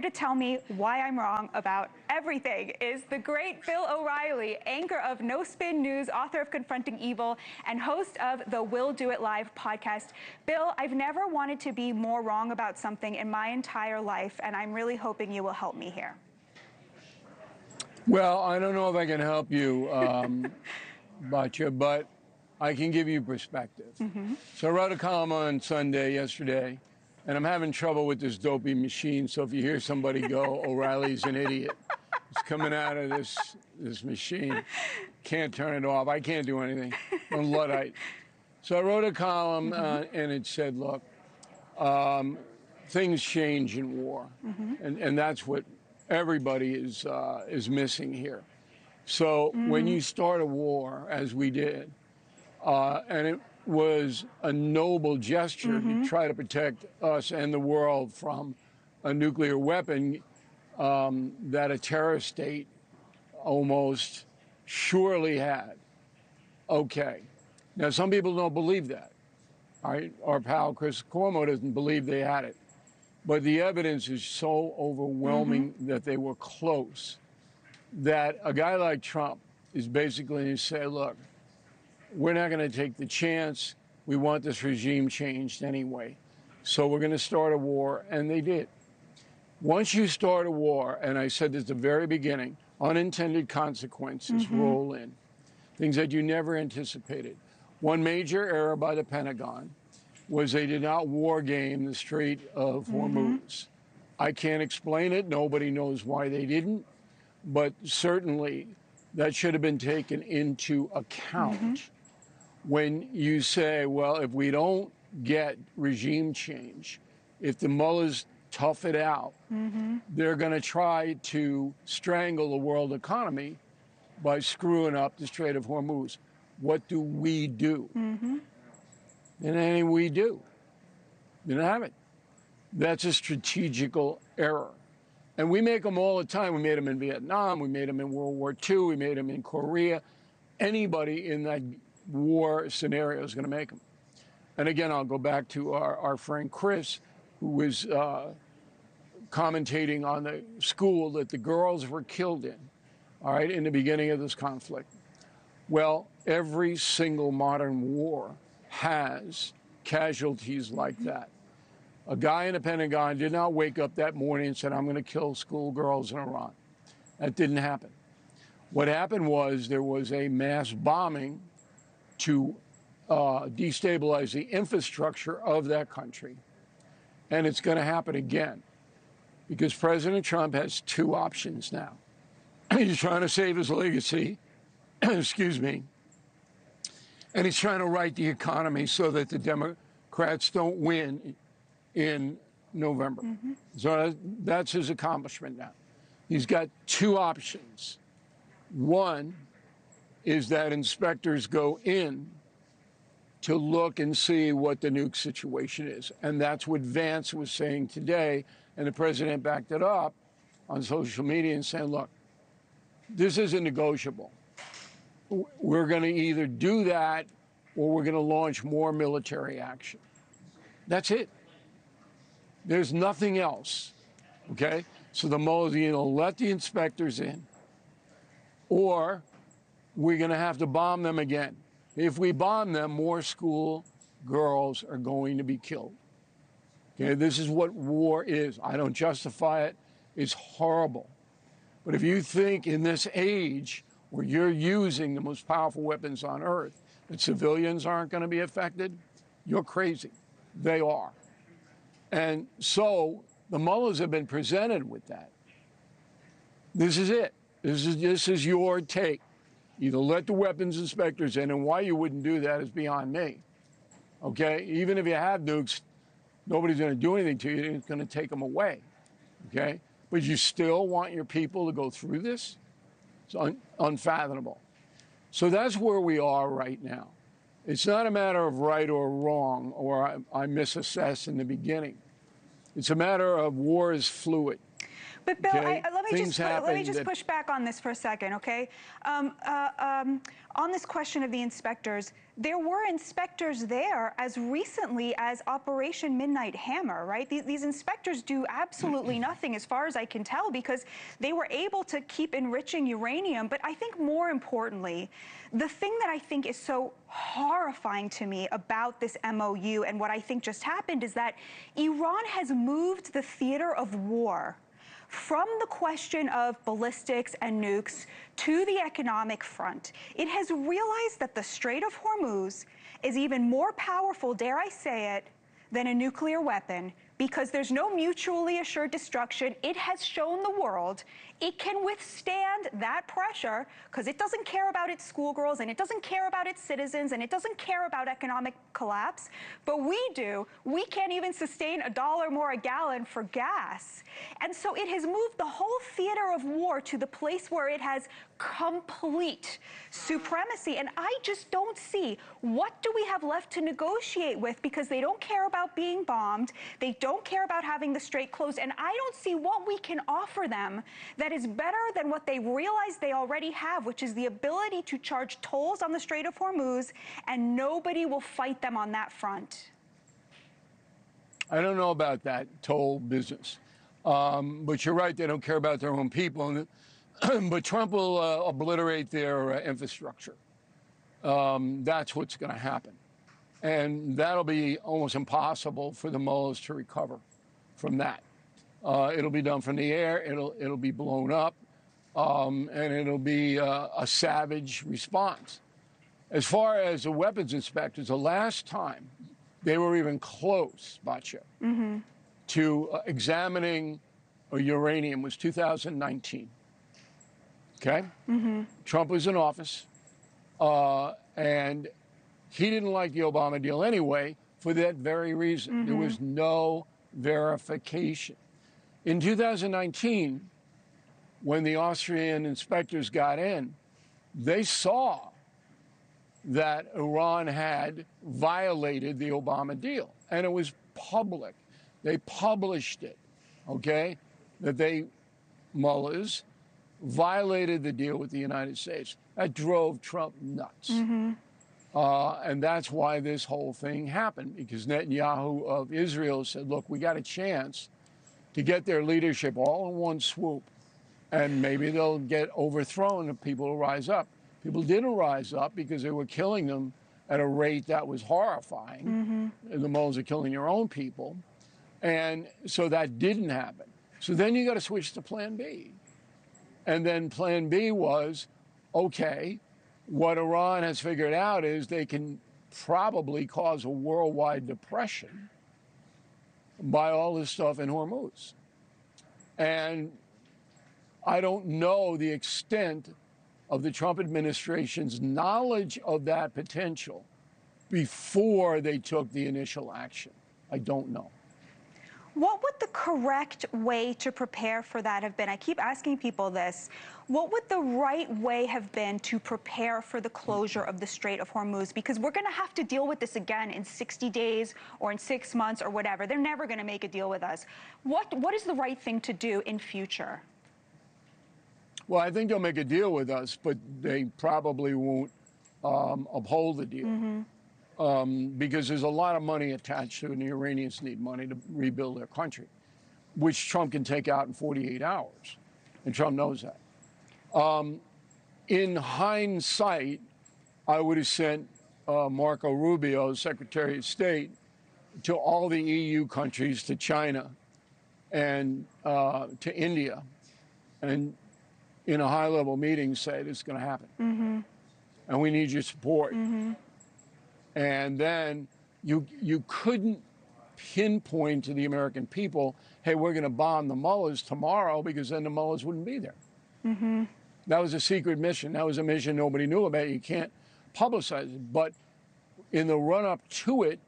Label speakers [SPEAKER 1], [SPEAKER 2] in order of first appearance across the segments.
[SPEAKER 1] to tell me why I'm wrong about everything is the great Bill O'Reilly, anchor of No Spin News, author of Confronting Evil, and host of the We'll Do It Live podcast. Bill, I've never wanted to be more wrong about something in my entire life, and I'm really hoping you will help me here.
[SPEAKER 2] Well, I don't know if I can help you, Batya, but I can give you perspective. So I wrote a column on Sunday yesterday, and I'm having trouble with this dopey machine. So if you hear somebody go, O'Reilly's an idiot, it's coming out of this machine. Can't turn it off. I can't do anything. I'm Luddite. So I wrote a column, and it said, look, things change in war, and that's what everybody is missing here. So when you start a war, as we did, and it was a noble gesture to try to protect us and the world from a nuclear weapon that a terrorist state almost surely had. Okay. Now, some people don't believe that. All right? Our pal Chris Cuomo doesn't believe they had it. But the evidence is so overwhelming that they were close that a guy like Trump is basically going to say, look, we're not going to take the chance. We want this regime changed anyway. So we're going to start a war. And they did. Once you start a war, and I said this at the very beginning, unintended consequences roll in, things that you never anticipated. One major error by the Pentagon was they did not war game the Strait of Hormuz. I can't explain it. Nobody knows why they didn't. But certainly that should have been taken into account when you say, well, if we don't get regime change, if the mullahs tough it out, they're going to try to strangle the world economy by screwing up the Strait of Hormuz. What do we do? And anything we do, you don't have it. That's a strategical error. And we make them all the time. We made them in Vietnam. We made them in World War II. We made them in Korea. Anybody in that war scenario is going to make them. And again, I'll go back to our friend Chris, who was commentating on the school that the girls were killed in, all right, in the beginning of this conflict. Well, every single modern war has casualties like that. A guy in the Pentagon did not wake up that morning and said, I'm going to kill schoolgirls in Iran. That didn't happen. What happened was there was a mass bombing to destabilize the infrastructure of that country. And it's going to happen again because President Trump has two options now. He's trying to save his legacy, excuse me, and he's trying to right the economy so that the Democrats don't win in November. So that's his accomplishment now. He's got two options. One is that inspectors go in to look and see what the nuke situation is. And that's what Vance was saying today. And the president backed it up on social media and saying, look, this isn't negotiable. We're going to either do that or we're going to launch more military action. That's it. There's nothing else, okay? So the mullahs either let the inspectors in or we're going to have to bomb them again. If we bomb them, more school girls are going to be killed. Okay, this is what war is. I don't justify it. It's horrible. But if you think in this age where you're using the most powerful weapons on earth, that civilians aren't going to be affected, you're crazy. They are. And so the mullahs have been presented with that. This is it. This is your take. Either let the weapons inspectors in, and why you wouldn't do that is beyond me. Okay? Even if you have nukes, nobody's going to do anything to you. It's going to take them away. Okay? But you still want your people to go through this? It's unfathomable. So that's where we are right now. It's not a matter of right or wrong, or I misassessed in the beginning. It's a matter of war is fluid.
[SPEAKER 1] But Bill,
[SPEAKER 2] Okay?
[SPEAKER 1] let me just push back on this for a second, okay? On this question of the inspectors, there were inspectors there as recently as Operation Midnight Hammer, right? These inspectors do absolutely nothing, as far as I can tell, because they were able to keep enriching uranium. But I think more importantly, the thing that I think is so horrifying to me about this MOU and what I think just happened is that Iran has moved the theater of war from the question of ballistics and nukes to the economic front. It has realized that the Strait of Hormuz is even more powerful, dare I say it, than a nuclear weapon, because there's no mutually assured destruction. It has shown the world it can withstand that pressure because it doesn't care about its schoolgirls and it doesn't care about its citizens and it doesn't care about economic collapse. But we do. We can't even sustain $1 more a gallon for gas. And so it has moved the whole theater of war to the place where it has complete supremacy. And I just don't see, what do we have left to negotiate with, because they don't care about being bombed. They don't care about having the Strait closed. And I don't see what we can offer them that is better than what they realize they already have, which is the ability to charge tolls on the Strait of Hormuz, and nobody will fight them on that front.
[SPEAKER 2] I don't know about that toll business. But you're right, they don't care about their own people. But Trump will obliterate their infrastructure. That's what's going to happen. And that'll be almost impossible for the mullahs to recover from that. It'll be done from the air, it'll be blown up, and it'll be a savage response. As far as the weapons inspectors, the last time they were even close, Batya, to examining uranium was 2019. Okay? Trump was in office, and he didn't like the Obama deal anyway for that very reason. There was no verification. In 2019, when the Austrian inspectors got in, they saw that Iran had violated the Obama deal, and it was public. They published it, okay, that they, mullahs, violated the deal with the United States. That drove Trump nuts. And that's why this whole thing happened, because Netanyahu of Israel said, look, we got a chance to get their leadership all in one swoop, and maybe they'll get overthrown if people rise up. People didn't rise up because they were killing them at a rate that was horrifying. The mullahs are killing their own people. And so that didn't happen. So then you got to switch to plan B. And then plan B was, okay, what Iran has figured out is they can probably cause a worldwide depression by all this stuff in Hormuz. And I don't know the extent of the Trump administration's knowledge of that potential before they took the initial action. I don't know.
[SPEAKER 1] What would the correct way to prepare for that have been? I keep asking people this. What would the right way have been to prepare for the closure of the Strait of Hormuz? Because we're going to have to deal with this again in 60 days or in 6 months or whatever. They're never going to make a deal with us. What is the right thing to do in future?
[SPEAKER 2] Well, I think they'll make a deal with us, but they probably won't uphold the deal. Because there's a lot of money attached to it, and the Iranians need money to rebuild their country, which Trump can take out in 48 hours. And Trump knows that. In hindsight, I would have sent Marco Rubio, Secretary of State, to all the EU countries, to China and to India, and in a high-level meeting say this is going to happen. And we need your support. And then you couldn't pinpoint to the American people, hey, we're going to bomb the mullahs tomorrow, because then the mullahs wouldn't be there. That was a secret mission. That was a mission nobody knew about. You can't publicize it. But in the run-up to it,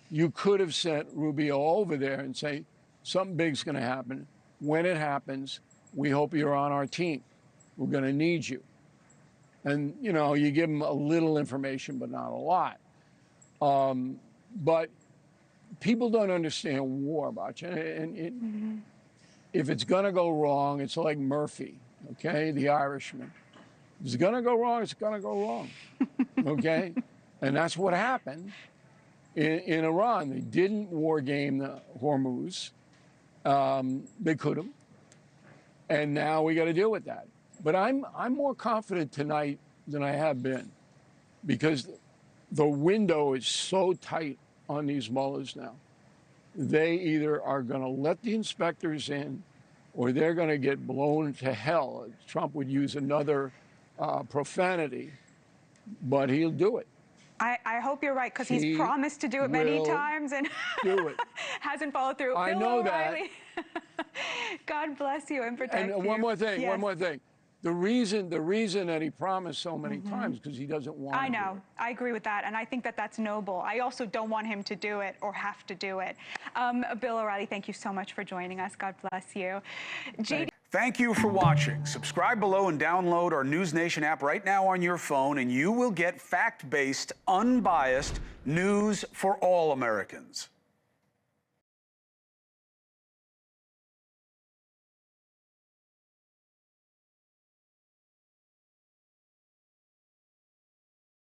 [SPEAKER 2] you could have sent Rubio over there and say, something big's going to happen. When it happens, we hope you're on our team. We're going to need you. And, you know, you give them a little information, but not a lot. But people don't understand war much. And if it's going to go wrong, it's like Murphy, okay, the Irishman. If it's going to go wrong, it's going to go wrong, okay? And that's what happened in Iran. They didn't war game the Hormuz. They could have. And now we got to deal with that. But I'm more confident tonight than I have been, because the window is so tight on these mullahs now. They either are going to let the inspectors in, or they're going to get blown to hell. Trump would use another profanity, but he'll do it.
[SPEAKER 1] I hope you're right, because he's promised to do it many times and
[SPEAKER 2] do it.
[SPEAKER 1] hasn't followed through.
[SPEAKER 2] I
[SPEAKER 1] Bill
[SPEAKER 2] know
[SPEAKER 1] O'Reilly. God bless you and protect you.
[SPEAKER 2] And one more thing,
[SPEAKER 1] yes.
[SPEAKER 2] one more thing. The reason that he promised so many times, because he doesn't want to.
[SPEAKER 1] I know. I agree with that, and I think that that's noble. I also don't want him to do it or have to do it. Bill O'Reilly, thank you so much for joining us. God bless you.
[SPEAKER 3] Thank you for watching. Subscribe below and download our NewsNation app right now on your phone, and you will get fact-based, unbiased news for all Americans.